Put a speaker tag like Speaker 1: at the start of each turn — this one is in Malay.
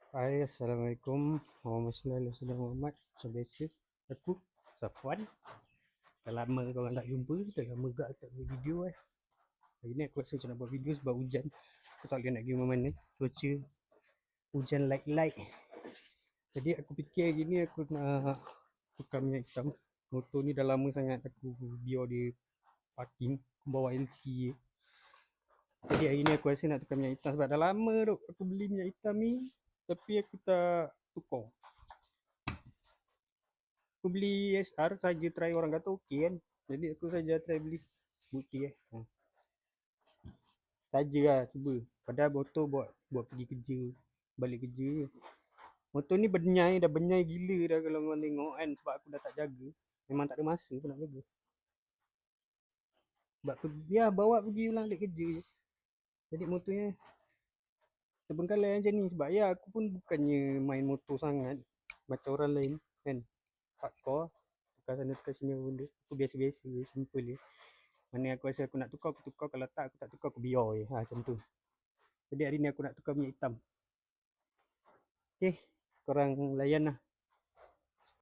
Speaker 1: Hai, Assalamualaikum warahmatullahi wabarakatuh. Macam biasa, aku Safwan. Dah lama korang tak jumpa, dah lama gak tak buat video eh. Hari ni aku rasa macam nak buat video sebab hujan. Aku tak boleh nak pergi mana-mana. Cuaca hujan light-light. Jadi aku fikir hari ni aku nak tukar minyak hitam. Motor ni dah lama sangat aku biar dia parking. Aku bawa LC je. Jadi hari ni aku rasa nak tukar minyak hitam sebab dah lama duk aku beli minyak hitam ni. Tapi aku tak tukar. Aku beli SR saja try orang kata okey kan. Jadi aku saja try beli bukti saja lah cuba. Padahal motor buat pergi kerja, balik kerja je. Motor ni dah benyai gila dah kalau orang tengok kan sebab aku dah tak jaga. Memang tak ada masa pun nak jaga. Sebab tu biar bawa pergi ulang alik kerja je. Jadi motornya terbengkalai macam ni sebab ya aku pun bukannya main motor sangat macam orang lain kan. Hardcore tukar sana tukar sini benda. Aku biasa-biasa je, simple je. Mana aku rasa aku nak tukar, aku tukar. Kalau tak, aku tak tukar, aku biar je. Macam tu. Jadi hari ni aku nak tukar minyak hitam. Okay, korang layan lah.